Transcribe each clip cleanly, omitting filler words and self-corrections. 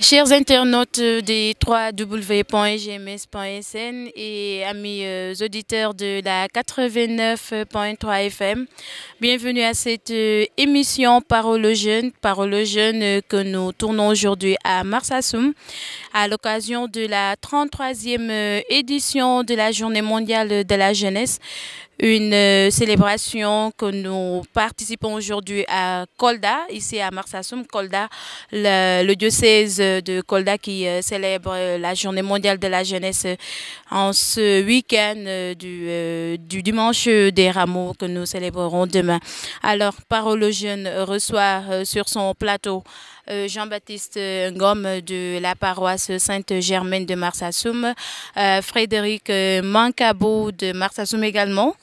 Chers internautes des www.gms.sn et amis auditeurs de la 89.3 FM, bienvenue à cette émission Parole aux jeunes que nous tournons aujourd'hui à Marsassoum à l'occasion de la 33e édition de la Journée mondiale de la jeunesse. Une célébration que nous participons aujourd'hui à Kolda, ici à Marsassoum. Kolda, le diocèse de Kolda qui célèbre la Journée mondiale de la jeunesse en ce week-end du dimanche des Rameaux que nous célébrerons demain. Alors, Parole aux jeunes reçoit sur son plateau Jean-Baptiste Ngom de la paroisse Sainte-Germaine de Marsassoum, Frédéric Mankabo de Marsassoum également,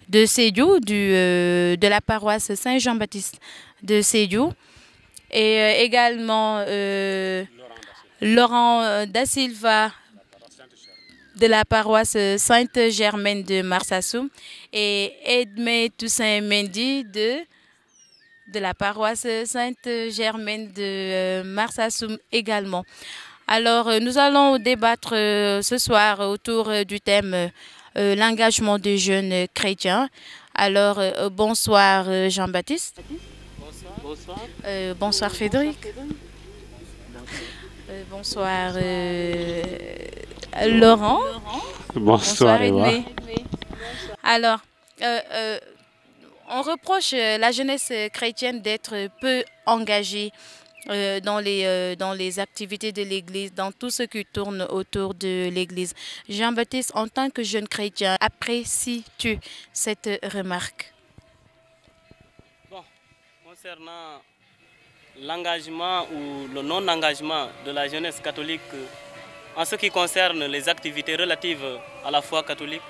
de Sédiou, de la paroisse Saint-Jean-Baptiste de Sédiou, et également Laurent Da Silva de la paroisse Sainte-Germaine de Marsassoum et Edmé Toussaint Mendy de la paroisse Sainte-Germaine de Marsassoum également. Alors, nous allons débattre ce soir autour du thème l'engagement des jeunes chrétiens. Alors, bonsoir Jean-Baptiste. Bonsoir. Bonsoir Frédéric. Bonsoir Laurent. Bonsoir Eva. Alors, on reproche la jeunesse chrétienne d'être peu engagée dans les activités de l'Église, dans tout ce qui tourne autour de l'Église. Jean-Baptiste, en tant que jeune chrétien, apprécies-tu cette remarque? Bon, concernant l'engagement ou le non-engagement de la jeunesse catholique en ce qui concerne les activités relatives à la foi catholique,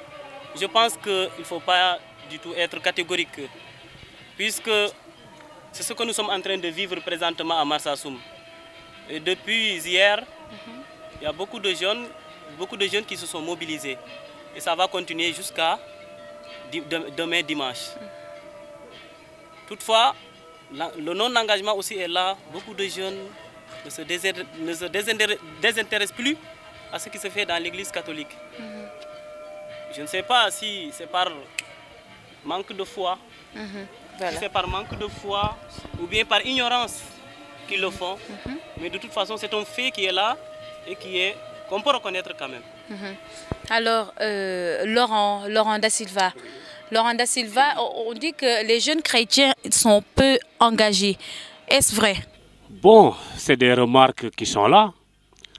je pense qu'il ne faut pas du tout être catégorique, puisque c'est ce que nous sommes en train de vivre présentement à Marsassoum. Et depuis hier, il y a beaucoup de jeunes qui se sont mobilisés. Et ça va continuer jusqu'à demain dimanche. Toutefois, le non-engagement aussi est là. Beaucoup de jeunes ne se désintéressent plus à ce qui se fait dans l'église catholique. Je ne sais pas si c'est par manque de foi. Voilà. Si c'est par manque de foi ou bien par ignorance qu'ils le font. Mais de toute façon, c'est un fait qui est là et qu'on peut reconnaître quand même. Alors, Laurent Da Silva. Laurent Da Silva, on dit que les jeunes chrétiens sont peu engagés. Est-ce vrai? Bon, c'est des remarques qui sont là.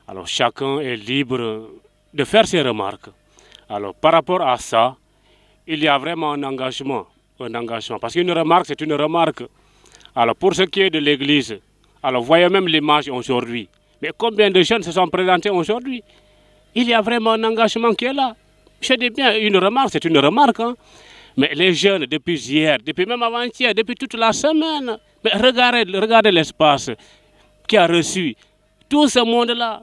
Alors, chacun est libre de faire ses remarques. Alors, par rapport à ça, il y a vraiment un engagement. Parce qu'une remarque, c'est une remarque. Alors, pour ce qui est de l'Église, alors voyez même l'image aujourd'hui. Mais combien de jeunes se sont présentés aujourd'hui? Il y a vraiment un engagement qui est là. Je dis bien, une remarque, c'est une remarque. Hein? Mais les jeunes, depuis hier, depuis même avant-hier, depuis toute la semaine, mais regardez l'espace qui a reçu tout ce monde-là,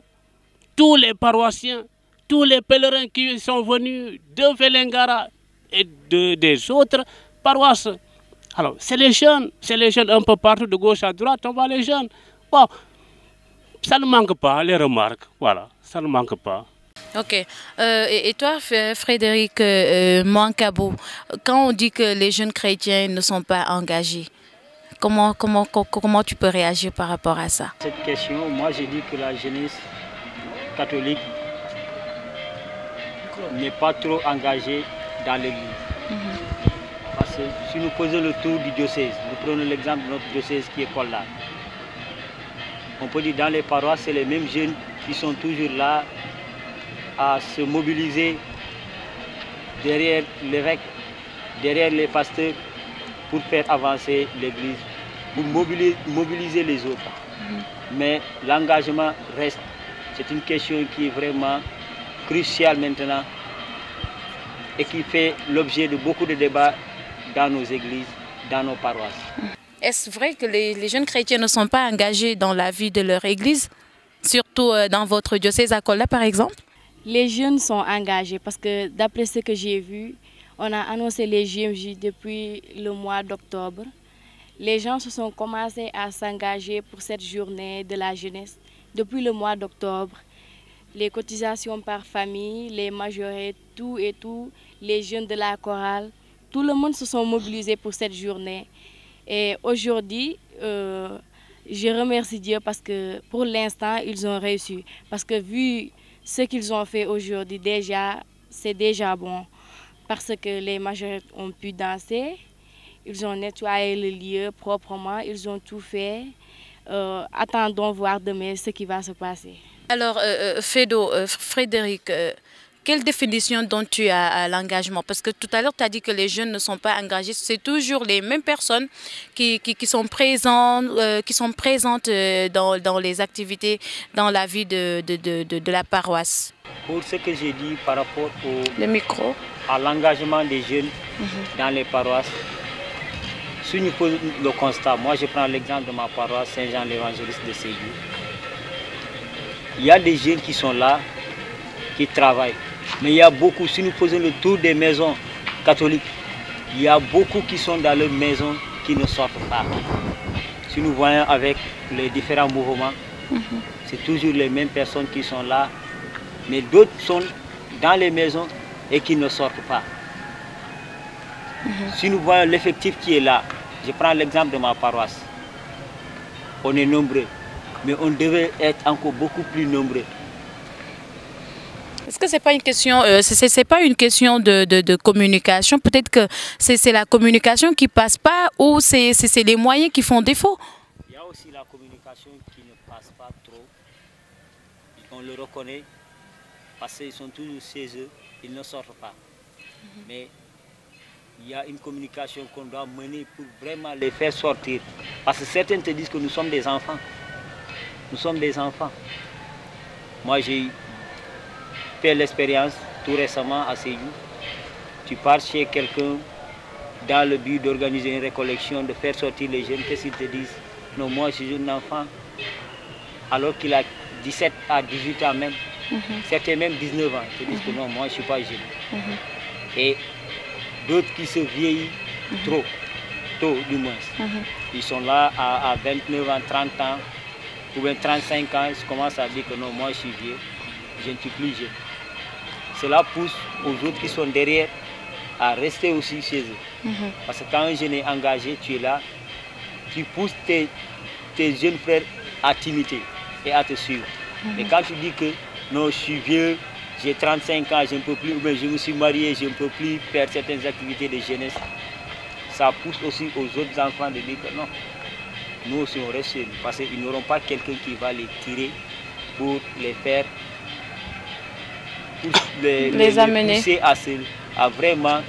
tous les paroissiens, tous les pèlerins qui sont venus de Vélingara et des autres paroisses. Alors, c'est les jeunes un peu partout, de gauche à droite, on voit les jeunes. Bon, ça ne manque pas, les remarques, voilà, ça ne manque pas. Ok. Et toi, Frédéric Mankabo, quand on dit que les jeunes chrétiens ne sont pas engagés, comment tu peux réagir par rapport à ça? Cette question, moi j'ai dit que la jeunesse catholique n'est pas trop engagée dans l'église. Parce que si nous faisons le tour du diocèse, nous prenons l'exemple de notre diocèse qui est Kolda. On peut dire dans les paroisses, c'est les mêmes jeunes qui sont toujours là à se mobiliser derrière l'évêque, derrière les pasteurs pour faire avancer l'église, pour mobiliser les autres. Mais l'engagement reste. C'est une question qui est vraiment cruciale maintenant et qui fait l'objet de beaucoup de débats dans nos églises, dans nos paroisses. Est-ce vrai que les jeunes chrétiens ne sont pas engagés dans la vie de leur église, surtout dans votre diocèse à Kolda par exemple? Les jeunes sont engagés parce que d'après ce que j'ai vu, on a annoncé les JMJ depuis le mois d'octobre. les gens se sont commencés à s'engager pour cette journée de la jeunesse depuis le mois d'octobre. Les cotisations par famille, les majorés, tout et tout, les jeunes de la chorale, tout le monde se sont mobilisés pour cette journée. Et aujourd'hui, je remercie Dieu parce que pour l'instant, ils ont réussi. Parce que vu ce qu'ils ont fait aujourd'hui, déjà, c'est déjà bon. Parce que les majorés ont pu danser, ils ont nettoyé le lieu proprement, ils ont tout fait. Attendons voir demain ce qui va se passer. Alors, Frédéric, quelle définition donnes-tu à l'engagement? Parce que tout à l'heure, tu as dit que les jeunes ne sont pas engagés. C'est toujours les mêmes personnes qui sont présentes, dans les activités, dans la vie de la paroisse. Pour ce que j'ai dit par rapport Le micro. à l'engagement des jeunes dans les paroisses, si nous faisons le constat, moi je prends l'exemple de ma paroisse Saint-Jean l'Évangéliste de Ségou. Il y a des jeunes qui sont là, qui travaillent. Mais il y a beaucoup, si nous faisons le tour des maisons catholiques, il y a beaucoup qui sont dans leurs maisons qui ne sortent pas. Si nous voyons avec les différents mouvements, c'est toujours les mêmes personnes qui sont là, mais d'autres sont dans les maisons et qui ne sortent pas. Si nous voyons l'effectif qui est là, je prends l'exemple de ma paroisse. On est nombreux, mais on devait être encore beaucoup plus nombreux. Est-ce que c'est pas une question, c'est pas une question de communication? Peut-être que c'est la communication qui passe pas, ou c'est les moyens qui font défaut? Il y a aussi la communication qui ne passe pas trop. On le reconnaît parce qu'ils sont toujours chez eux, ils ne sortent pas. Mais il y a une communication qu'on doit mener pour vraiment les faire sortir. Parce que certains te disent que nous sommes des enfants. Nous sommes des enfants. Moi, j'ai fait l'expérience tout récemment à Ségou. Tu pars chez quelqu'un dans le but d'organiser une récollection, de faire sortir les jeunes. Qu'est-ce qu'ils te disent? Non, moi, je suis un enfant. Alors qu'il a 17 à 18 ans même. Certains même 19 ans. Ils te disent que non, moi, je ne suis pas jeune. Et d'autres qui se vieillissent trop, tôt du moins. Ils sont là à 29 ans, 30 ans, ou bien 35 ans, ils commencent à dire que non, moi je suis vieux, je ne suis plus jeune. Cela pousse aux autres qui sont derrière à rester aussi chez eux. Parce que quand un jeune est engagé, tu es là, tu pousses tes jeunes frères à t'imiter et à te suivre. Mais quand tu dis que non, je suis vieux, j'ai 35 ans, je ne peux plus, ou bien je me suis marié, je ne peux plus faire certaines activités de jeunesse, ça pousse aussi aux autres enfants de dire que non, nous aussi on reste chez nous, parce qu'ils n'auront pas quelqu'un qui va les tirer pour les faire, pour les amener, pousser à vraiment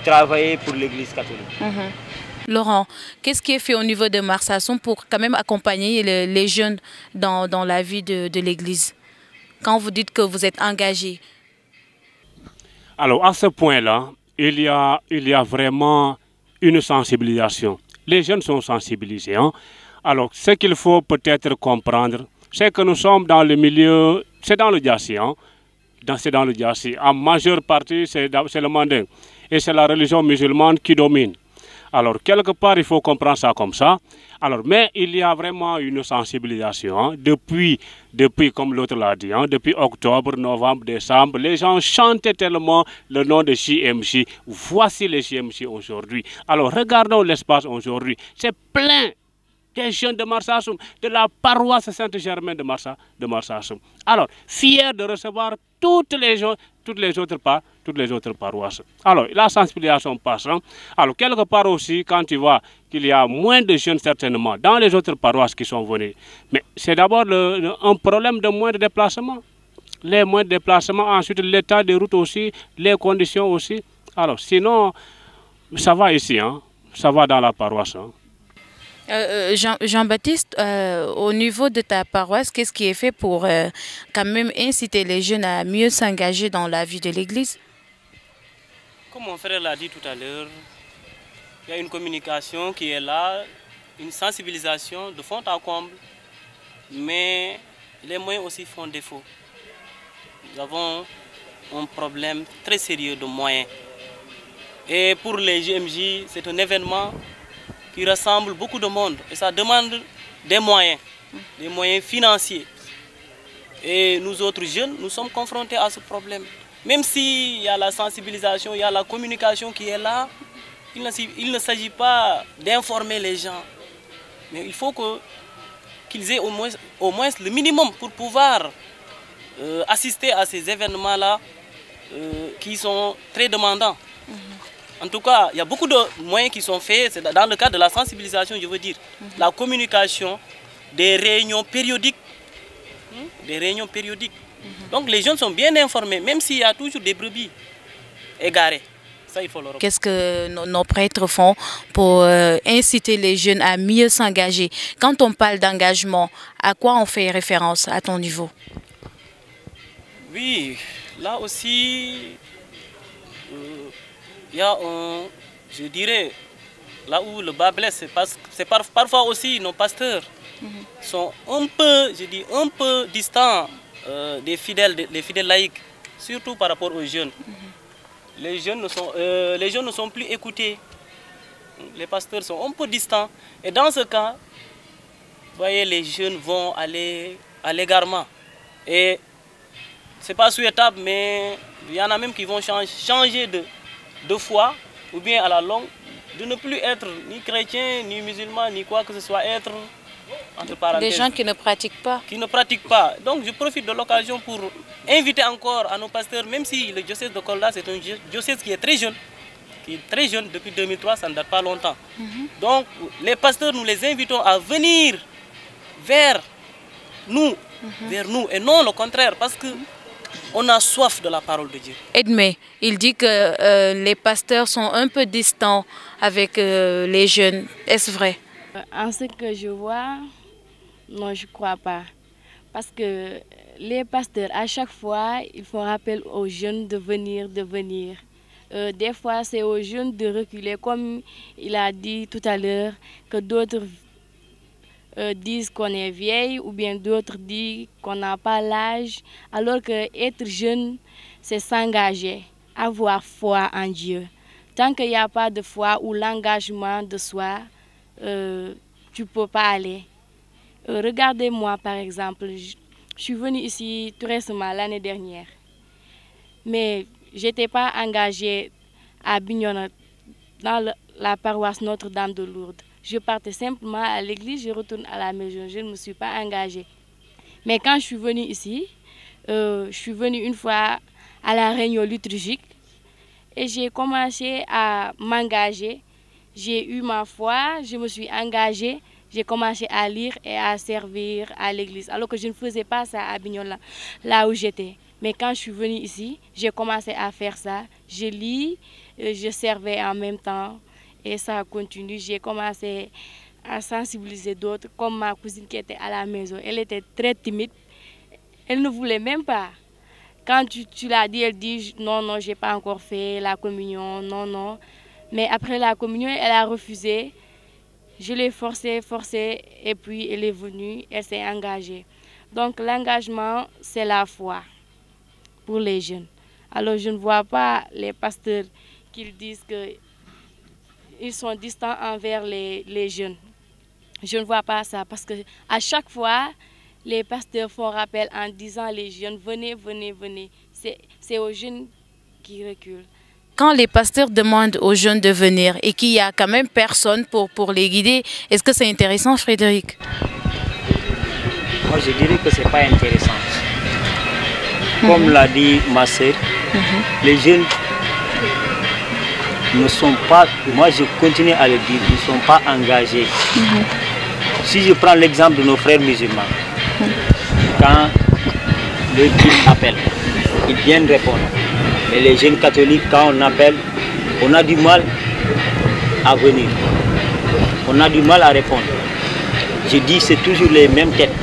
travailler pour l'Église catholique. Laurent, qu'est-ce qui est fait au niveau de Marsassoum pour quand même accompagner les jeunes dans la vie de l'Église? Quand vous dites que vous êtes engagé. Alors à ce point-là, il y a vraiment une sensibilisation. Les jeunes sont sensibilisés. Alors ce qu'il faut peut-être comprendre, c'est que nous sommes dans le milieu, c'est dans le Diassi. C'est dans le Diassi. En majeure partie, c'est le manding. Et c'est la religion musulmane qui domine. Alors, quelque part, il faut comprendre ça comme ça. Alors, mais il y a vraiment une sensibilisation. Depuis, comme l'autre l'a dit, depuis octobre, novembre, décembre, les gens chantaient tellement le nom de JMJ. Voici les JMJ aujourd'hui. Alors, regardons l'espace aujourd'hui. C'est plein des jeunes de Marsassoum, de la paroisse Saint-Germain de Marsassoum. Alors, fiers de recevoir toutes les autres paroisses. Alors, la sensibilisation passe. Alors, quelque part aussi, quand tu vois qu'il y a moins de jeunes certainement dans les autres paroisses qui sont venus, mais c'est d'abord un problème de moins de déplacement. Les moins de déplacement, ensuite l'état des routes aussi, les conditions aussi. Alors, sinon, ça va ici, ça va dans la paroisse. Jean-Baptiste, au niveau de ta paroisse, qu'est-ce qui est fait pour quand même inciter les jeunes à mieux s'engager dans la vie de l'Église? Comme mon frère l'a dit tout à l'heure, il y a une communication qui est là, une sensibilisation de fond en comble, mais les moyens aussi font défaut. Nous avons un problème très sérieux de moyens. Et pour les JMJ, c'est un événement qui rassemble beaucoup de monde. Et ça demande des moyens financiers. Et nous autres jeunes, nous sommes confrontés à ce problème. Même s'il y a la sensibilisation, il y a la communication qui est là, il ne s'agit pas d'informer les gens. Mais il faut qu'ils aient au moins le minimum pour pouvoir assister à ces événements-là qui sont très demandants. En tout cas, il y a beaucoup de moyens qui sont faits, c'est dans le cadre de la sensibilisation, je veux dire. La communication, des réunions périodiques. Donc les jeunes sont bien informés, même s'il y a toujours des brebis égarées. Ça, il faut le reconnaître. Qu'est-ce que nos prêtres font pour inciter les jeunes à mieux s'engager? Quand on parle d'engagement, à quoi on fait référence à ton niveau? Oui, là aussi, il y a je dirais, là où le bas blesse, c'est parfois aussi nos pasteurs sont un peu distants des fidèles laïcs, surtout par rapport aux jeunes. Les jeunes ne sont plus écoutés, les pasteurs sont un peu distants. Et dans ce cas, vous voyez, les jeunes vont aller à l'égarement. Et ce n'est pas souhaitable, mais il y en a même qui vont changer de foi, ou bien à la longue, de ne plus être ni chrétien, ni musulman, ni quoi que ce soit, être entre parenthèses. Des gens qui ne pratiquent pas. Qui ne pratiquent pas. Donc je profite de l'occasion pour inviter encore à nos pasteurs, même si le diocèse de Kolda, c'est un diocèse qui est très jeune, depuis 2003, ça ne date pas longtemps. Donc les pasteurs, nous les invitons à venir vers nous, et non le contraire, parce que on a soif de la parole de Dieu. Edmé, il dit que les pasteurs sont un peu distants avec les jeunes. Est-ce vrai? En ce que je vois, non, je ne crois pas. Parce que les pasteurs, à chaque fois, ils font rappel aux jeunes de venir. Des fois, c'est aux jeunes de reculer, comme il a dit tout à l'heure, que d'autres disent qu'on est vieille, ou bien d'autres disent qu'on n'a pas l'âge, alors que être jeune, c'est s'engager, avoir foi en Dieu. Tant qu'il n'y a pas de foi ou l'engagement de soi, tu ne peux pas aller. Regardez-moi par exemple, je suis venue ici tout récemment, l'année dernière, mais je n'étais pas engagée à Bignona, dans la paroisse Notre-Dame de Lourdes. Je partais simplement à l'église, je retourne à la maison, je ne me suis pas engagée. Mais quand je suis venue ici, je suis venue une fois à la réunion liturgique et j'ai commencé à m'engager. J'ai eu ma foi, je me suis engagée, j'ai commencé à lire et à servir à l'église. Alors que je ne faisais pas ça à Bignona, là où j'étais. Mais quand je suis venue ici, j'ai commencé à faire ça. Je lis, je servais en même temps. Et ça continue. J'ai commencé à sensibiliser d'autres, comme ma cousine qui était à la maison. Elle était très timide. Elle ne voulait même pas. Quand tu l'as dit, elle dit non, non, je n'ai pas encore fait la communion, non, non. Mais après la communion, elle a refusé. Je l'ai forcée, et puis elle est venue, elle s'est engagée. Donc l'engagement, c'est la foi pour les jeunes. Alors je ne vois pas les pasteurs qui disent qu'ils sont distants envers les jeunes. Je ne vois pas ça parce que à chaque fois, les pasteurs font rappel en disant les jeunes, venez, venez, venez. C'est aux jeunes qui reculent. Quand les pasteurs demandent aux jeunes de venir et qu'il n'y a quand même personne pour les guider, est-ce que c'est intéressant, Frédéric? Moi, je dirais que ce n'est pas intéressant. Comme l'a dit ma sœur, les jeunes ne sont pas, moi je continue à le dire, ils ne sont pas engagés. Si je prends l'exemple de nos frères musulmans, quand le culte appelle, ils viennent répondre. Mais les jeunes catholiques, quand on appelle, on a du mal à venir. On a du mal à répondre. Je dis c'est toujours les mêmes têtes.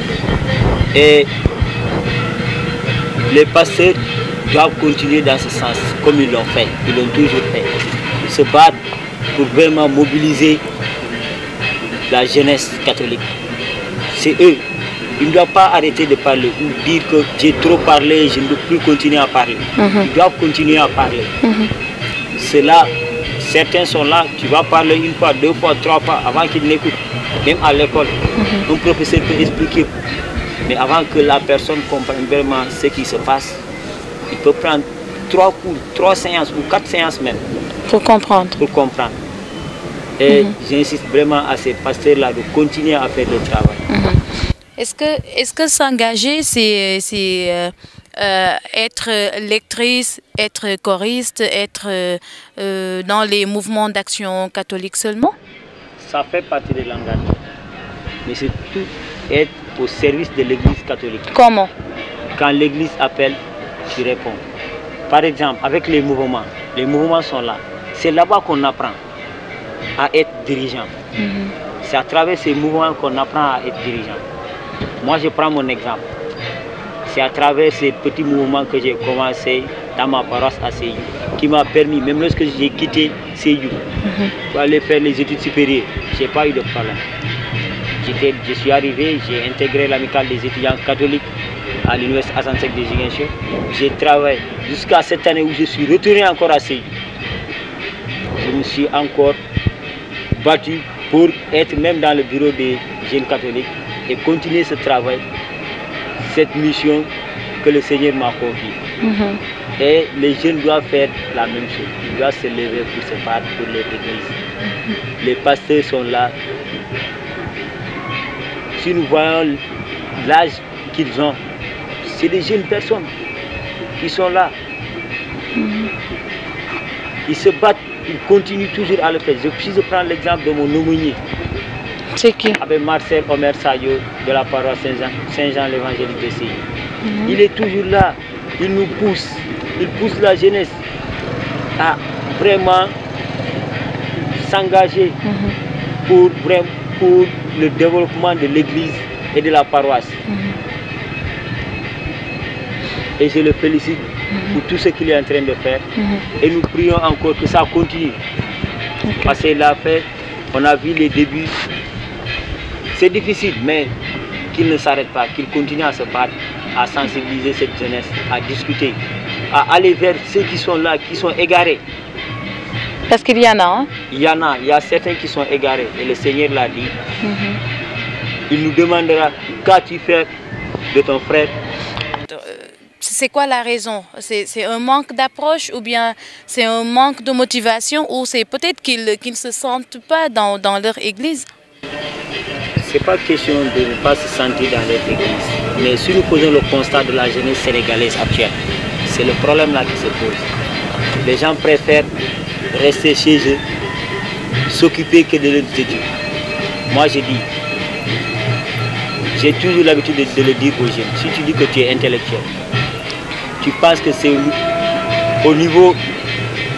Et les pasteurs doivent continuer dans ce sens, comme ils l'ont fait. Ils l'ont toujours fait. Ils se battent pour vraiment mobiliser la jeunesse catholique. C'est eux. Ils ne doivent pas arrêter de parler ou dire que j'ai trop parlé, je ne peux plus continuer à parler. Ils doivent continuer à parler. C'est là, Certains sont là, tu vas parler une fois, deux fois, trois fois avant qu'ils n'écoutent. Même à l'école, un professeur peut expliquer. Mais avant que la personne comprenne vraiment ce qui se passe, il peut prendre 3 cours, 3 séances ou 4 séances même. Pour comprendre. Pour comprendre. Et j'insiste vraiment à ces pasteurs-là de continuer à faire le travail. Est-ce que s'engager, c'est être lectrice, être choriste, être dans les mouvements d'action catholique seulement? Ça fait partie de l'engagement. Mais c'est tout être au service de l'Église catholique. Comment? Quand l'Église appelle, tu réponds. Par exemple, avec les mouvements sont là. C'est là-bas qu'on apprend à être dirigeant. C'est à travers ces mouvements qu'on apprend à être dirigeant. Moi, je prends mon exemple. C'est à travers ces petits mouvements que j'ai commencé dans ma paroisse à Séyou, qui m'a permis, même lorsque j'ai quitté Séyou, pour aller faire les études supérieures, je n'ai pas eu de problème. Je suis arrivé, j'ai intégré l'amicale des étudiants catholiques à l'université Assane Seck de Ziguinchor. J'ai travaillé jusqu'à cette année où je suis retourné encore à Séyou. Je me suis encore battu pour être même dans le bureau des jeunes catholiques et continuer ce travail, cette mission que le Seigneur m'a confiée. Et les jeunes doivent faire la même chose. Ils doivent se lever pour se battre pour leur église. Les pasteurs sont là. Si nous voyons l'âge qu'ils ont, c'est des jeunes personnes qui sont là. Ils se battent, ils continuent toujours à le faire. Si je prends l'exemple de mon aumônier, c'est qui? Avec Marcel Omer Sayo de la paroisse Saint-Jean l'évangélique de Séyou. Il est toujours là, il nous pousse, il pousse la jeunesse à vraiment s'engager pour le développement de l'église et de la paroisse. Et je le félicite pour tout ce qu'il est en train de faire. Et nous prions encore que ça continue. Parce qu'il a fait, on a vu les débuts. C'est difficile, mais qu'il ne s'arrête pas, qu'il continue à se battre, à sensibiliser cette jeunesse, à discuter, à aller vers ceux qui sont là, qui sont égarés. Parce qu'il y en a, hein? Il y a certains qui sont égarés. Et le Seigneur l'a dit. Il nous demandera, qu'as-tu fait de ton frère? C'est quoi la raison? C'est un manque d'approche ou bien c'est un manque de motivation ou c'est peut-être qu'ils ne se sentent pas dans leur église? Ce n'est pas question de ne pas se sentir dans leur église. Mais si nous posons le constat de la jeunesse sénégalaise actuelle, c'est le problème là qui se pose. Les gens préfèrent rester chez eux, s'occuper que de leurs études. Moi je dis, j'ai toujours l'habitude de le dire aux jeunes, si tu dis que tu es intellectuel, tu penses que c'est au niveau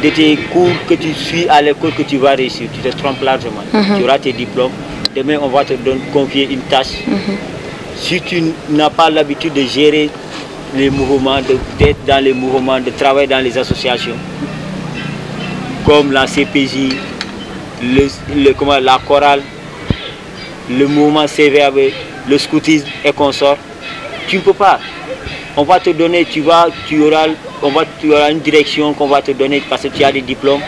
de tes cours que tu suis à l'école que tu vas réussir, tu te trompes largement. Tu auras tes diplômes, demain on va te confier une tâche. Si tu n'as pas l'habitude de gérer les mouvements, d'être dans les mouvements, de travailler dans les associations, comme la CPJ, la chorale, le mouvement CVAB, le scoutisme et consorts, tu ne peux pas. On va te donner, tu auras une direction qu'on va te donner parce que tu as des diplômes,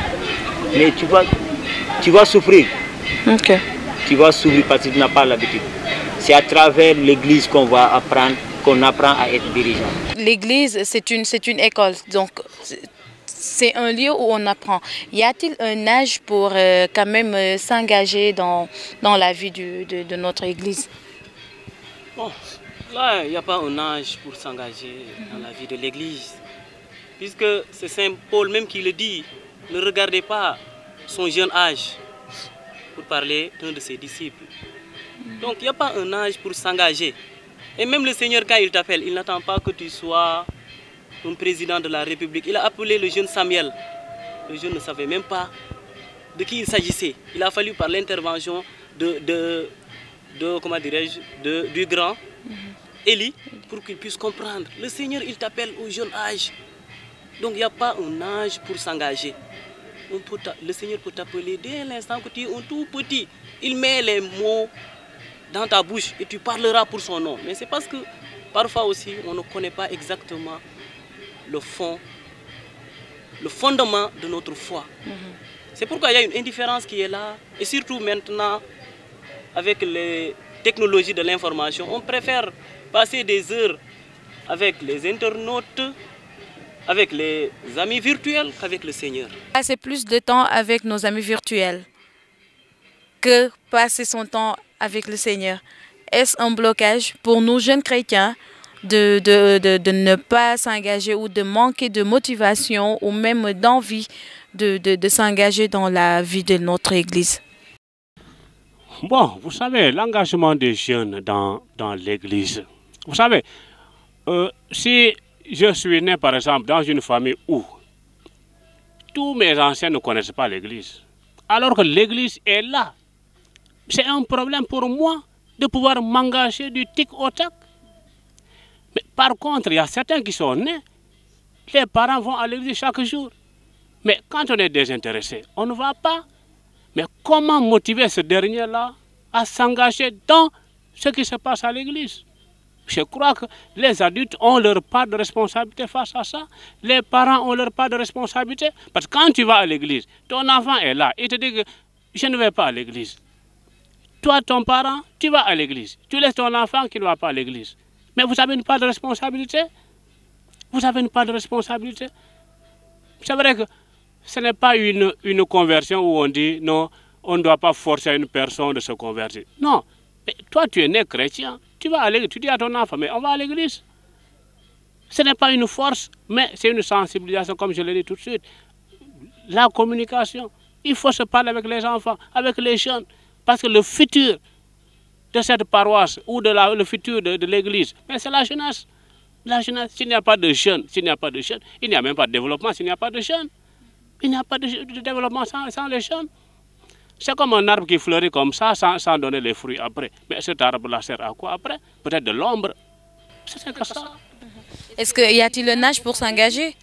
mais tu vas souffrir. Tu vas souffrir parce que tu n'as pas l'habitude. C'est à travers l'église qu'on apprend à être dirigeant. L'église, c'est une école, donc c'est un lieu où on apprend. Y a-t-il un âge pour quand même s'engager dans la vie de notre église? Bon, là, il n'y a pas un âge pour s'engager dans la vie de l'église. Puisque c'est Saint Paul même qui le dit, ne regardez pas son jeune âge pour parler d'un de ses disciples. Donc il n'y a pas un âge pour s'engager. Et même le Seigneur, quand il t'appelle, il n'attend pas que tu sois un président de la République. Il a appelé le jeune Samuel. Le jeune ne savait même pas de qui il s'agissait. Il a fallu par l'intervention comment dirais-je, du grand Élie pour qu'il puisse comprendre. Le Seigneur, il t'appelle au jeune âge. Donc il n'y a pas un âge pour s'engager. Le Seigneur peut t'appeler dès l'instant que tu es un tout petit. Il met les mots dans ta bouche et tu parleras pour son nom. Mais c'est parce que parfois aussi on ne connaît pas exactement le fondement de notre foi. C'est pourquoi il y a une indifférence qui est là. Et surtout maintenant, avec les technologies de l'information, on préfère passer des heures avec les internautes, avec les amis virtuels qu'avec le Seigneur. Passer plus de temps avec nos amis virtuels que passer son temps avec le Seigneur. Est-ce un blocage pour nous jeunes chrétiens de ne pas s'engager ou de manquer de motivation ou même d'envie de s'engager dans la vie de notre Église? Bon, vous savez, l'engagement des jeunes dans l'Église. Vous savez, si je suis né, par exemple, dans une famille où tous mes anciens ne connaissent pas l'Église, alors que l'Église est là, c'est un problème pour moi de pouvoir m'engager du tic au tac. Mais par contre, il y a certains qui sont nés, les parents vont à l'église chaque jour. Mais quand on est désintéressé, on ne va pas. Mais comment motiver ce dernier-là à s'engager dans ce qui se passe à l'église? Je crois que les adultes ont leur part de responsabilité face à ça. Les parents ont leur part de responsabilité. Parce que quand tu vas à l'église, ton enfant est là. Il te dit que je ne vais pas à l'église. Toi, ton parent, tu vas à l'église. Tu laisses ton enfant qui ne va pas à l'église. Mais vous avez une part de responsabilité. Vous avez une part de responsabilité. C'est vrai que ce n'est pas une conversion où on dit non, on ne doit pas forcer une personne de se convertir. Non, mais toi tu es né chrétien, tu vas à l'église, tu dis à ton enfant, mais on va à l'église. Ce n'est pas une force, mais c'est une sensibilisation, comme je l'ai dit tout de suite. La communication, il faut se parler avec les enfants, avec les jeunes, parce que le futur de cette paroisse ou le futur de l'église, c'est la jeunesse. La jeunesse, s'il n'y a pas de jeunes, il n'y a même pas de développement s'il n'y a pas de jeunes. Il n'y a pas de développement sans les jeunes. C'est comme un arbre qui fleurit comme ça, sans donner les fruits après. Mais cet arbre-là sert à quoi après? Peut-être de l'ombre. C'est que ça. Est-ce qu'il y a-t-il un âge pour s'engager?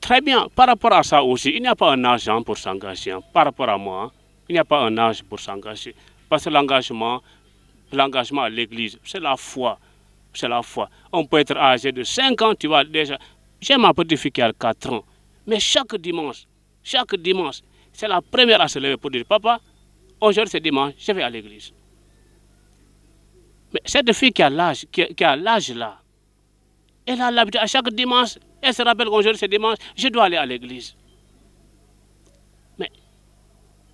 Très bien. Par rapport à ça aussi, il n'y a pas un âge pour s'engager. Par rapport à moi, il n'y a pas un âge pour s'engager. Parce que l'engagement à l'église, c'est la foi. C'est la foi. On peut être âgé de 5 ans, tu vois déjà. J'ai ma petite fille qui a 4 ans. Mais chaque dimanche, c'est la première à se lever pour dire, papa, aujourd'hui c'est dimanche, je vais à l'église. Mais cette fille qui a l'âge là, elle a l'habitude, à chaque dimanche, elle se rappelle qu'aujourd'hui c'est dimanche, je dois aller à l'église. Mais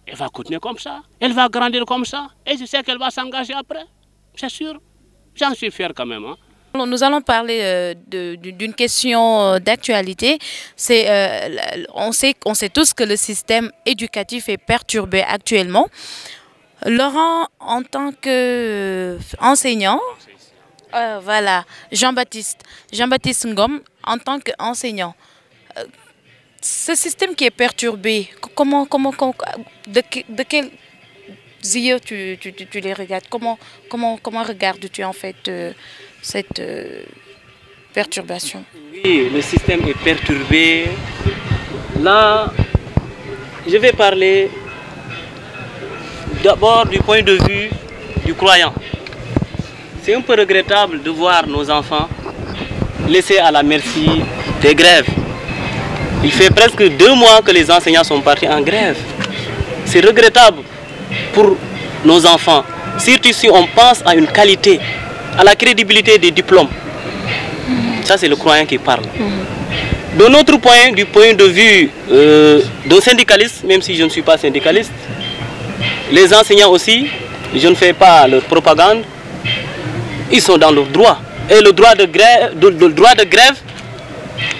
elle va continuer comme ça, elle va grandir comme ça, et je sais qu'elle va s'engager après, c'est sûr. J'en suis fier quand même. Hein. Nous allons parler d'une question d'actualité. On sait tous que le système éducatif est perturbé actuellement. Laurent, en tant qu'enseignant, voilà, Jean-Baptiste Ngom, en tant qu'enseignant, ce système qui est perturbé, de quel yeux tu les regardes? Comment regardes-tu en fait cette perturbation? Oui, le système est perturbé. Là, je vais parler d'abord du point de vue du croyant. C'est un peu regrettable de voir nos enfants laissés à la merci des grèves. Il fait presque 2 mois que les enseignants sont partis en grève. C'est regrettable pour nos enfants, surtout si on pense à une qualité, à la crédibilité des diplômes. Ça, c'est le croyant qui parle. De notre point, du point de vue d'un syndicaliste, même si je ne suis pas syndicaliste, les enseignants aussi, je ne fais pas leur propagande, ils sont dans leurs droits. Et le droit de grève,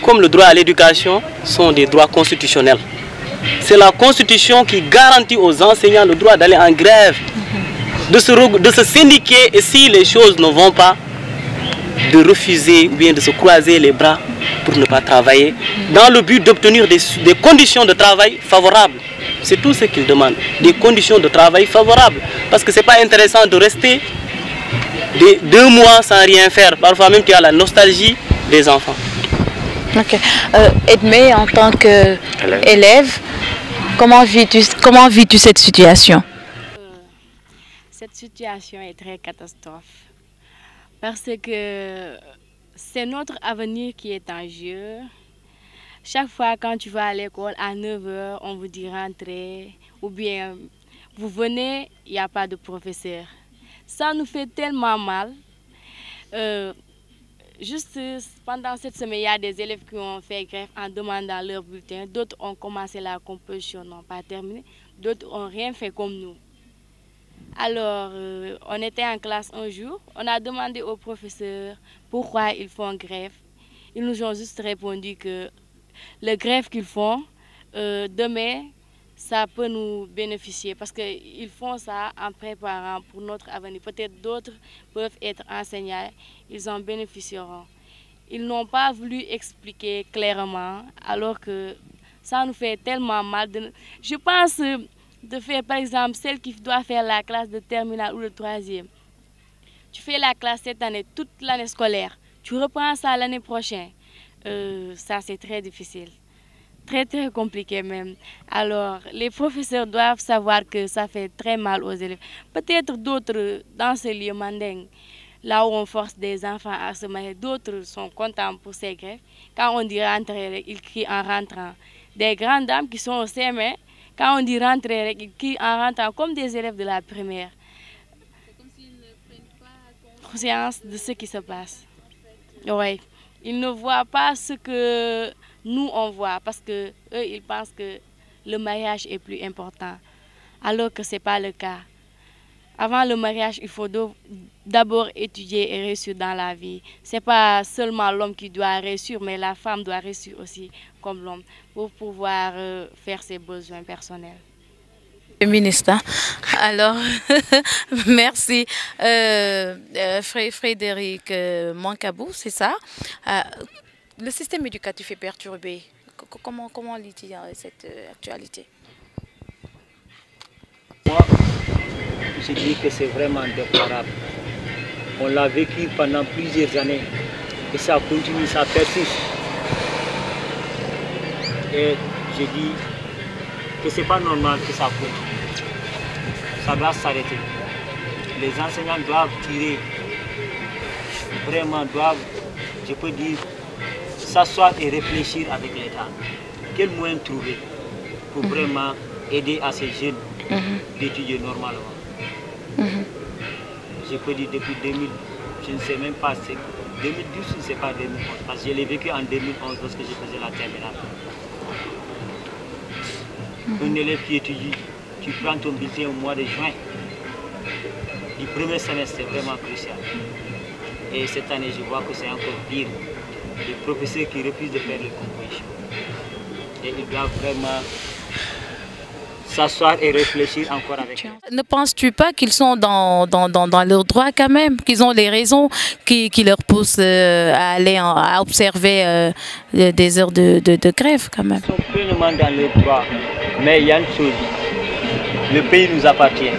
comme le droit à l'éducation, sont des droits constitutionnels. C'est la Constitution qui garantit aux enseignants le droit d'aller en grève, de se syndiquer, et si les choses ne vont pas, de refuser ou bien de se croiser les bras pour ne pas travailler, dans le but d'obtenir des conditions de travail favorables. C'est tout ce qu'ils demandent, des conditions de travail favorables. Parce que ce n'est pas intéressant de rester 2 mois sans rien faire. Parfois même tu as la nostalgie des enfants. Ok. Edmé, en tant qu'élève, comment vis-tu cette situation? Cette situation est très catastrophe. Parce que c'est notre avenir qui est en jeu. Chaque fois quand tu vas à l'école, à 9 h, on vous dit rentrer. ou bien vous venez, il n'y a pas de professeur. Ça nous fait tellement mal. Juste pendant cette semaine, il y a des élèves qui ont fait grève en demandant leur bulletin. D'autres ont commencé la composition, n'ont pas terminé. D'autres n'ont rien fait comme nous. Alors, on était en classe un jour. On a demandé aux professeurs pourquoi ils font grève. Ils nous ont juste répondu que le grève qu'ils font, demain, ça peut nous bénéficier parce qu'ils font ça en préparant pour notre avenir. Peut-être d'autres peuvent être enseignants, ils en bénéficieront. Ils n'ont pas voulu expliquer clairement alors que ça nous fait tellement mal. Je pense de faire par exemple celle qui doit faire la classe de terminale ou de troisième. Tu fais la classe cette année, toute l'année scolaire. Tu reprends ça l'année prochaine. Ça c'est très difficile. Très très compliqué même. Alors les professeurs doivent savoir que ça fait très mal aux élèves. Peut-être d'autres dans ce lieu manding, là où on force des enfants à se marier, d'autres sont contents pour ces grèves. Quand on dit rentrer, ils crient en rentrant. Des grandes dames qui sont au CM1, quand on dit rentrer, ils crient en rentrant comme des élèves de la primaire. C'est comme s'ils ne prennent pas conscience de ce qui se passe. Oui. Ils ne voient pas ce que nous on voit parce que eux ils pensent que le mariage est plus important alors que c'est pas le cas. Avant le mariage, il faut d'abord étudier et réussir dans la vie. C'est pas seulement l'homme qui doit réussir, mais la femme doit réussir aussi comme l'homme pour pouvoir faire ses besoins personnels. Ministre. Alors, merci. Frédéric Mancabou, c'est ça. Le système éducatif est perturbé. Comment lit-il cette actualité? Moi, je dis que c'est vraiment déplorable. On l'a vécu pendant plusieurs années et ça continue, ça persiste. Et je dis que c'est pas normal que ça continue. Ça doit s'arrêter. Les enseignants doivent tirer, vraiment doivent, je peux dire, s'asseoir et réfléchir avec l'État. Quel moyen trouver pour vraiment aider à ces jeunes d'étudier normalement. Je peux dire depuis 2000, je ne sais même pas, 2012, je ne sais pas 2011, parce que je l'ai vécu en 2011 lorsque je faisais la terminale. Un élève qui étudie, tu prends ton bulletin au mois de juin, du premier semestre, c'est vraiment crucial. Et cette année, je vois que c'est encore pire. Les professeurs qui refusent de faire les compositions. Et ils doivent vraiment s'asseoir et réfléchir encore avec eux. Ne penses-tu pas qu'ils sont dans leurs droits quand même, qu'ils ont les raisons qui leur poussent à aller à observer des heures de grève quand même? Ils sont pleinement dans leurs droits, mais il y a une chose, le pays nous appartient.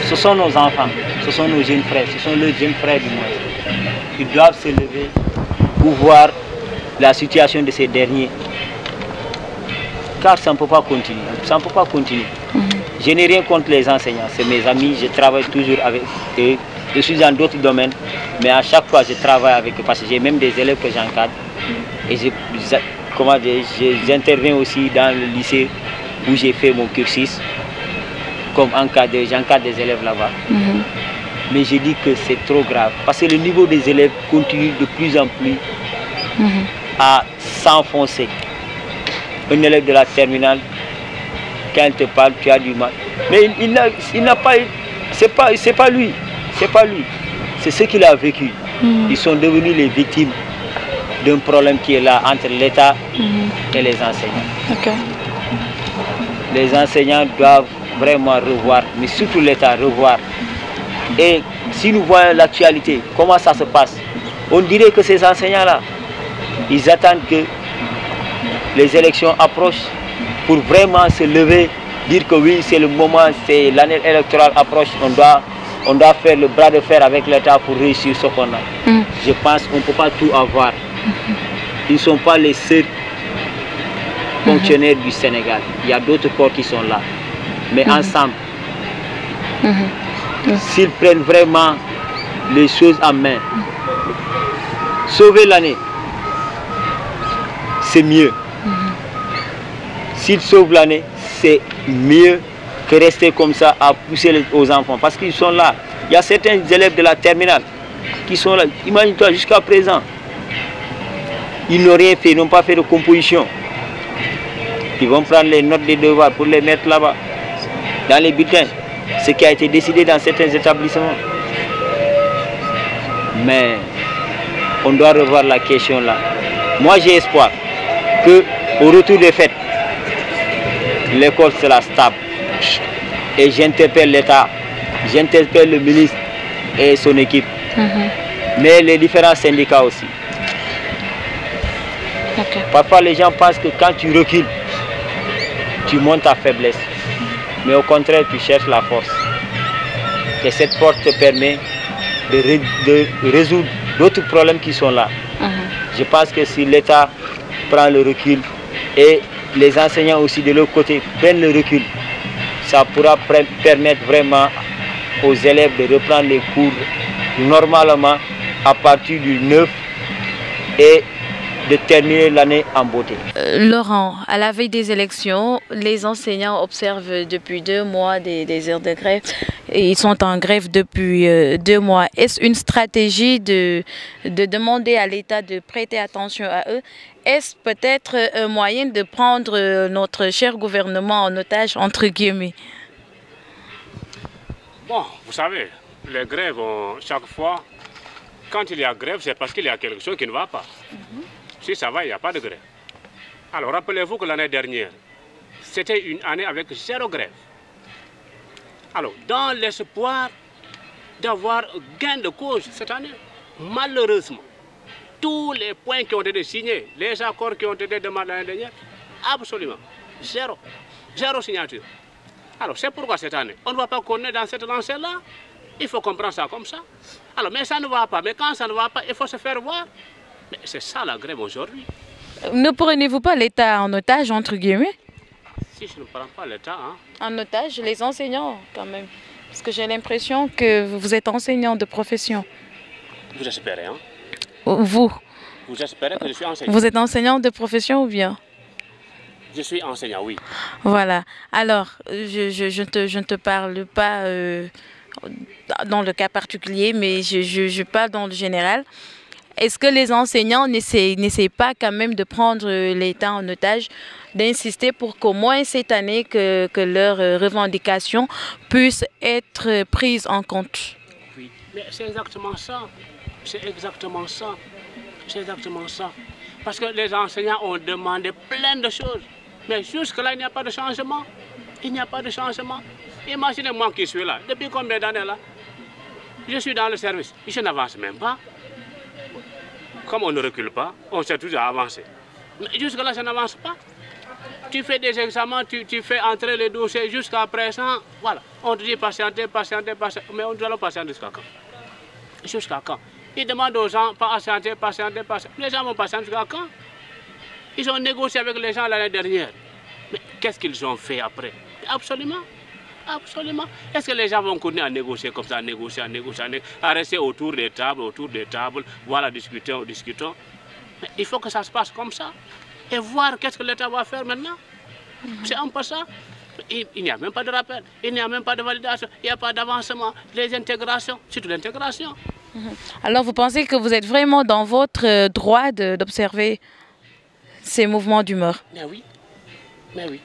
Ce sont nos enfants, ce sont nos jeunes frères, ce sont leurs jeunes frères du moins. Ils doivent se lever pour voir la situation de ces derniers. Car ça ne peut pas continuer. Ça ne peut pas continuer. Je n'ai rien contre les enseignants, c'est mes amis, je travaille toujours avec eux. Je suis dans d'autres domaines, mais à chaque fois je travaille avec eux parce que j'ai même des élèves que j'encadre. Et j'interviens aussi dans le lycée où j'ai fait mon cursus comme encadreur, j'encadre des élèves là-bas. Mais je dis que c'est trop grave parce que le niveau des élèves continue de plus en plus à s'enfoncer. Un élève de la terminale, quand il te parle, tu as du mal. Mais il n'a pas, c'est pas lui, c'est ce qu'il a vécu. Ils sont devenus les victimes d'un problème qui est là entre l'État et les enseignants. Les enseignants doivent vraiment revoir, mais surtout l'État revoir. Et si nous voyons l'actualité, comment ça se passe, on dirait que ces enseignants-là, ils attendent que les élections approchent pour vraiment se lever, dire que oui, c'est le moment, c'est l'année électorale approche, on doit faire le bras de fer avec l'État pour réussir ce qu'on a. Je pense qu'on ne peut pas tout avoir. Ils ne sont pas les seuls fonctionnaires du Sénégal. Il y a d'autres corps qui sont là. Mais ensemble, s'ils prennent vraiment les choses en main, sauver l'année, c'est mieux. S'ils sauvent l'année, c'est mieux que rester comme ça à pousser aux enfants. Parce qu'ils sont là. Il y a certains élèves de la terminale qui sont là. Imagine-toi, jusqu'à présent, ils n'ont rien fait, ils n'ont pas fait de composition. Ils vont prendre les notes des devoirs pour les mettre là-bas, dans les bulletins. Ce qui a été décidé dans certains établissements. Mais on doit revoir la question là. Moi j'ai espoir qu'au retour des fêtes, l'école sera stable. Et j'interpelle l'État, j'interpelle le ministre et son équipe, mais les différents syndicats aussi. Okay. Parfois les gens pensent que quand tu recules, tu montes ta faiblesse. Mais au contraire, tu cherches la force. Et cette force te permet de résoudre d'autres problèmes qui sont là. Je pense que si l'État prend le recul et les enseignants aussi de l'autre côté prennent le recul, ça pourra permettre vraiment aux élèves de reprendre les cours normalement à partir du 9 et de terminer l'année en beauté. Laurent, à la veille des élections, les enseignants observent depuis 2 mois des heures de grève et ils sont en grève depuis 2 mois. Est-ce une stratégie de demander à l'État de prêter attention à eux? Est-ce peut-être un moyen de prendre notre cher gouvernement en otage, entre guillemets? Bon, vous savez, les grèves, chaque fois, quand il y a grève, c'est parce qu'il y a quelque chose qui ne va pas. Si ça va, il n'y a pas de grève. Alors, rappelez-vous que l'année dernière, c'était une année avec 0 grève. Alors, dans l'espoir d'avoir gain de cause cette année, malheureusement, tous les points qui ont été signés, les accords qui ont été demandés l'année dernière, absolument, 0. 0 signature. Alors, c'est pourquoi cette année, on ne va pas connaître dans cette lancée-là. Il faut comprendre ça comme ça. Alors, mais ça ne va pas. Mais quand ça ne va pas, il faut se faire voir. Mais c'est ça la grève aujourd'hui. Ne prenez-vous pas l'État en otage, entre guillemets? Si je ne prends pas l'État... Hein. En otage, les enseignants, quand même. Parce que j'ai l'impression que vous êtes enseignant de profession. Vous espérez, hein? Vous? Vous espérez que je suis enseignant? Vous êtes enseignant de profession ou bien? Je suis enseignant, oui. Voilà. Alors, je ne te parle pas dans le cas particulier, mais je parle dans le général. Est-ce que les enseignants n'essayent pas quand même de prendre l'État en otage, d'insister pour qu'au moins cette année, que leurs revendications puissent être prises en compte? Oui, mais c'est exactement ça. C'est exactement ça. C'est exactement ça. Parce que les enseignants ont demandé plein de choses. Mais jusque-là, il n'y a pas de changement. Il n'y a pas de changement. Imaginez-moi qui suis là. Depuis combien d'années là? Je suis dans le service. Je n'avance même pas. Comme on ne recule pas, on sait toujours avancer. Mais jusque-là, ça n'avance pas. Tu fais des examens, tu fais entrer les dossiers jusqu'à présent. Voilà. On te dit patienter, patienter, patienter. Mais nous allons patienter jusqu'à quand? Jusqu'à quand? Ils demandent aux gens patienter, patienter, patienter. Les gens vont patienter jusqu'à quand? Ils ont négocié avec les gens l'année dernière. Mais qu'est-ce qu'ils ont fait après? Absolument. Absolument. Est-ce que les gens vont continuer à négocier comme ça, à négocier, à rester autour des tables, voilà, discutons. Mais il faut que ça se passe comme ça. Et voir qu'est-ce que l'État va faire maintenant. C'est un peu ça. Il n'y a même pas de rappel, il n'y a même pas de validation, il n'y a pas d'avancement. Les intégrations, surtout l'intégration. Alors vous pensez que vous êtes vraiment dans votre droit d'observer ces mouvements d'humeur? Mais oui. Mais oui.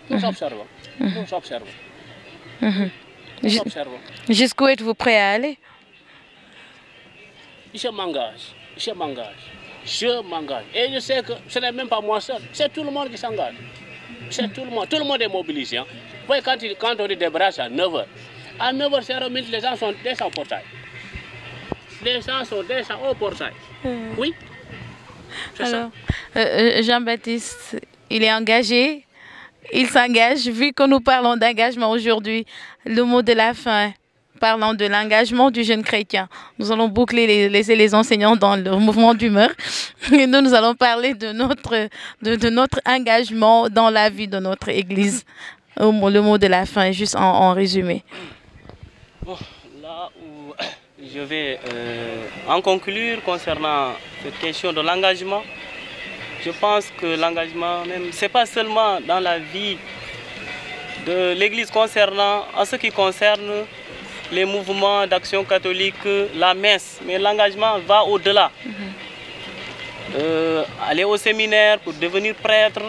Nous observons. Nous observons. Nous observons. Jusqu'où êtes-vous prêt à aller? Je m'engage. Et je sais que ce n'est même pas moi seul. C'est tout le monde qui s'engage. C'est tout le monde. Tout le monde est mobilisé. Hein. Vous voyez, quand on débrasse à 9h, à 9h, les gens sont déjà au portail. Les gens sont déjà au portail. Oui. Alors, Jean-Baptiste, il est engagé. Il s'engage, vu que nous parlons d'engagement aujourd'hui, le mot de la fin, parlant de l'engagement du jeune chrétien. Nous allons boucler, laisser les enseignants dans le mouvement d'humeur. Et nous allons parler de notre engagement dans la vie de notre Église. Le mot de la fin, juste en résumé. Bon, là où je vais en conclure concernant cette question de l'engagement, je pense que l'engagement, même, ce n'est pas seulement dans la vie de l'Église concernant, en ce qui concerne les mouvements d'action catholique, la messe. Mais l'engagement va au-delà. Aller au séminaire pour devenir prêtre,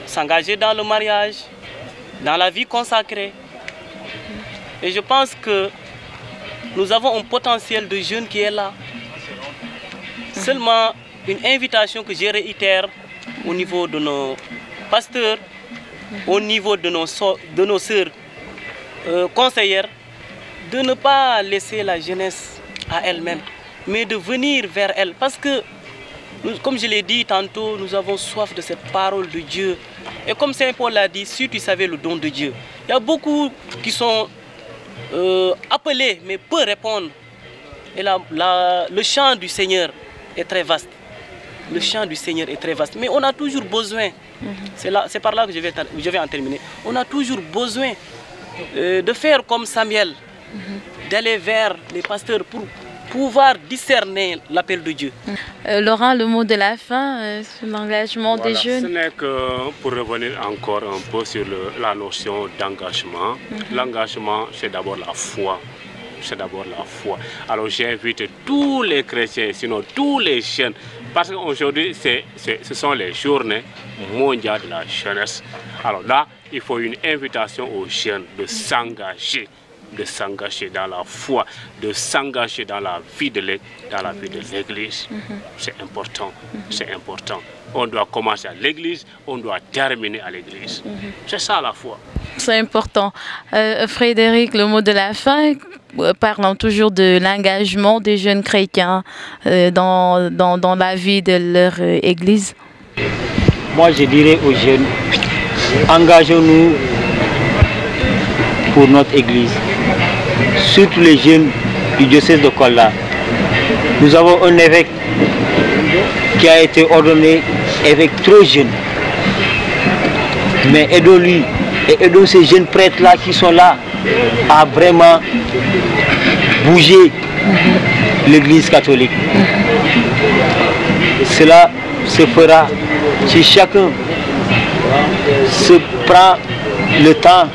s'engager dans le mariage, dans la vie consacrée. Et je pense que nous avons un potentiel de jeunes qui est là. Seulement une invitation que je réitère au niveau de nos pasteurs, au niveau de nos sœurs conseillères, de ne pas laisser la jeunesse à elle-même, mais de venir vers elle. Parce que, comme je l'ai dit tantôt, nous avons soif de cette parole de Dieu. Et comme Saint Paul l'a dit, si tu savais le don de Dieu, il y a beaucoup qui sont appelés, mais peu répondent. Et le chant du Seigneur est très vaste. Le chant du Seigneur est très vaste. Mais on a toujours besoin, c'est par là que je vais en terminer, on a toujours besoin de faire comme Samuel, d'aller vers les pasteurs pour pouvoir discerner l'appel de Dieu. Laurent, le mot de la fin sur l'engagement des jeunes. Ce n'est que pour revenir encore un peu sur la notion d'engagement. L'engagement, c'est d'abord la foi. C'est d'abord la foi. Alors j'invite tous les chrétiens, sinon tous les jeunes, parce qu'aujourd'hui, ce sont les journées mondiales de la jeunesse. Alors là, il faut une invitation aux jeunes de s'engager dans la foi, de s'engager dans la vie de l'Église. C'est important, c'est important. On doit commencer à l'Église, on doit terminer à l'Église. C'est ça la foi. C'est important. Frédéric, le mot de la fin, parlant toujours de l'engagement des jeunes chrétiens dans la vie de leur Église. Moi, je dirais aux jeunes, engageons-nous pour notre Église. Surtout les jeunes du diocèse de Kolda. Nous avons un évêque qui a été ordonné évêque trop jeune. Mais aidons-lui et aidons ces jeunes prêtres-là qui sont là à vraiment bouger l'Église catholique. Cela se fera si chacun se prend le temps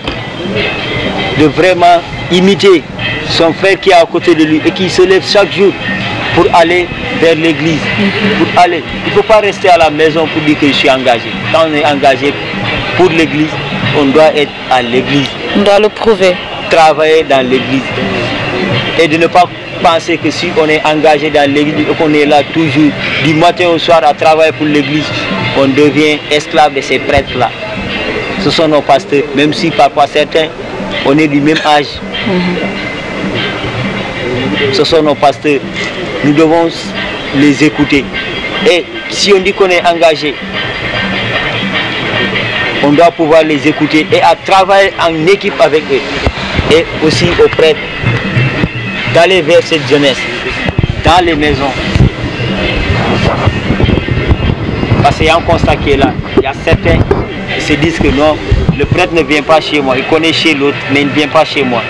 de vraiment imiter son frère qui est à côté de lui et qui se lève chaque jour pour aller vers l'église. Il ne faut pas rester à la maison pour dire que je suis engagé. Quand on est engagé pour l'église, on doit être à l'église. On doit le prouver. Travailler dans l'église. Et de ne pas penser que si on est engagé dans l'église et qu'on est là toujours du matin au soir à travailler pour l'église, on devient esclave de ces prêtres-là. Ce sont nos pasteurs, même si parfois certains, on est du même âge. Ce sont nos pasteurs. Nous devons les écouter. Et si on dit qu'on est engagé, on doit pouvoir les écouter et à travailler en équipe avec eux. Et aussi aux prêtres, d'aller vers cette jeunesse, dans les maisons. Parce qu'il y a un constat qui est là. Il y a certains qui se disent que non, le prêtre ne vient pas chez moi, il connaît chez l'autre, mais il ne vient pas chez moi.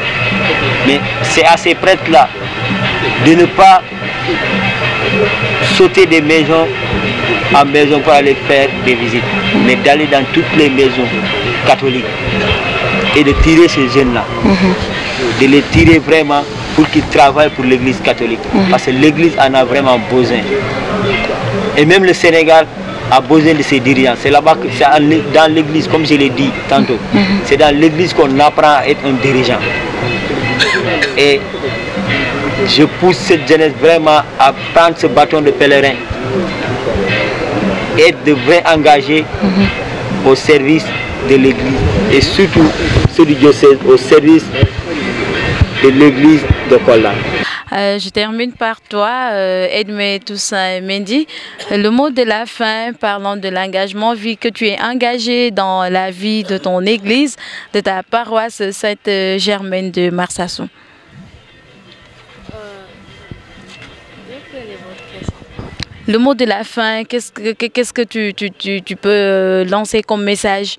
Mais c'est à ces prêtres-là de ne pas sauter de maison en maison pour aller faire des visites, mais d'aller dans toutes les maisons catholiques et de tirer ces jeunes-là, de les tirer vraiment pour qu'ils travaillent pour l'église catholique, parce que l'église en a vraiment besoin. Et même le Sénégal a besoin de ses dirigeants. C'est là-bas que c'est dans l'église, comme je l'ai dit tantôt, c'est dans l'église qu'on apprend à être un dirigeant. Et je pousse cette jeunesse vraiment à prendre ce bâton de pèlerin et de vrai engagés au service de l'église et surtout ceux du diocèse au service de l'église de Kolda. Je termine par toi, Edmé Toussaint Mendy. Le mot de la fin, parlant de l'engagement, vu que tu es engagé dans la vie de ton église, de ta paroisse Sainte-Germaine de Marsassoum. Le mot de la fin, qu'est-ce que tu peux lancer comme message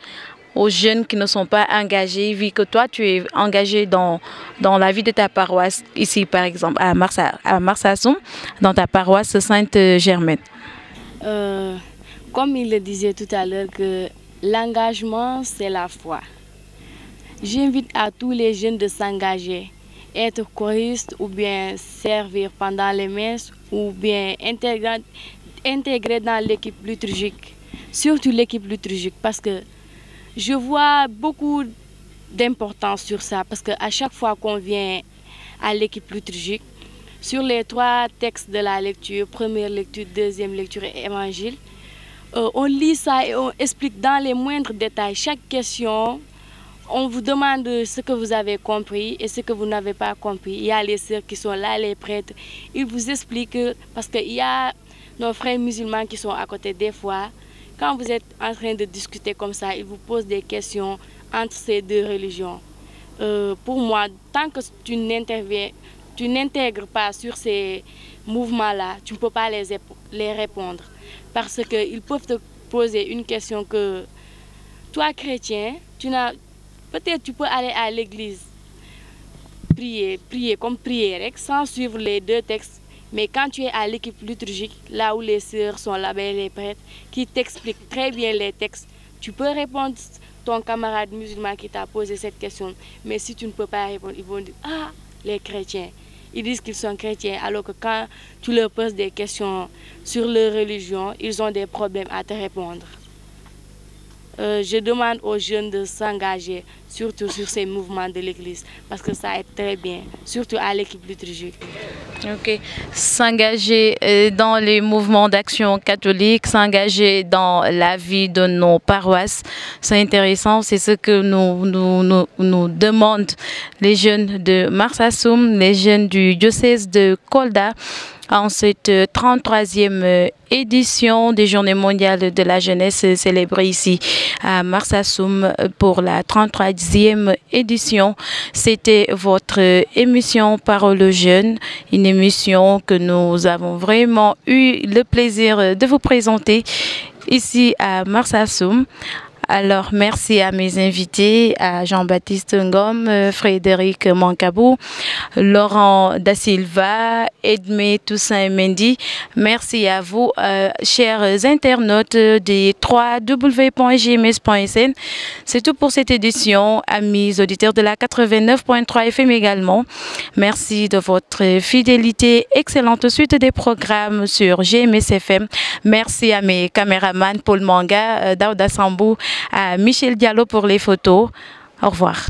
aux jeunes qui ne sont pas engagés, vu que toi tu es engagé dans la vie de ta paroisse, ici par exemple à Marsassoum, dans ta paroisse Sainte-Germaine? Comme il le disait tout à l'heure, que L'engagement, c'est la foi. J'invite à tous les jeunes de s'engager, être choristes ou bien servir pendant les messes ou bien intégrer dans l'équipe liturgique, surtout l'équipe liturgique, parce que je vois beaucoup d'importance sur ça, parce qu'à chaque fois qu'on vient à l'équipe liturgique, sur les 3 textes de la lecture, première lecture, deuxième lecture et évangile, on lit ça et on explique dans les moindres détails chaque question. On vous demande ce que vous avez compris et ce que vous n'avez pas compris. Il y a les sœurs qui sont là, les prêtres. Ils vous expliquent, parce qu'il y a nos frères musulmans qui sont à côté des fois. Quand vous êtes en train de discuter comme ça, ils vous posent des questions entre ces 2 religions. Pour moi, tant que tu n'intègres pas sur ces mouvements-là, tu ne peux pas les répondre. Parce qu'ils peuvent te poser une question que toi, chrétien, peut-être tu peux aller à l'église, prier comme prier, sans suivre les 2 textes. Mais quand tu es à l'équipe liturgique, là où les sœurs sont là-bas, les prêtres, qui t'expliquent très bien les textes, tu peux répondre ton camarade musulman qui t'a posé cette question. Mais si tu ne peux pas répondre, ils vont dire « Ah, les chrétiens ». Ils disent qu'ils sont chrétiens, alors que quand tu leur poses des questions sur leur religion, ils ont des problèmes à te répondre. Je demande aux jeunes de s'engager, surtout sur ces mouvements de l'Église, parce que ça aide très bien, surtout à l'équipe liturgique. Ok, s'engager dans les mouvements d'action catholique, s'engager dans la vie de nos paroisses, c'est intéressant, c'est ce que nous demandent les jeunes de Marsassoum, les jeunes du diocèse de Kolda, en cette 33e édition des Journées mondiales de la jeunesse célébrée ici à Marsassoum pour la 33e édition. C'était votre émission Parole aux jeunes, une émission que nous avons vraiment eu le plaisir de vous présenter ici à Marsassoum. Alors, merci à mes invités, à Jean-Baptiste Ngom, Frédéric Mankabou, Laurent Da Silva, Edmé Toussaint Mendy. Merci à vous, chers internautes des www.gms.sn. C'est tout pour cette édition, amis auditeurs de la 89.3 FM également. Merci de votre fidélité. Excellente suite des programmes sur GMS FM. Merci à mes caméramans Paul Manga, Daouda Sambou, à Michel Diallo pour les photos. Au revoir.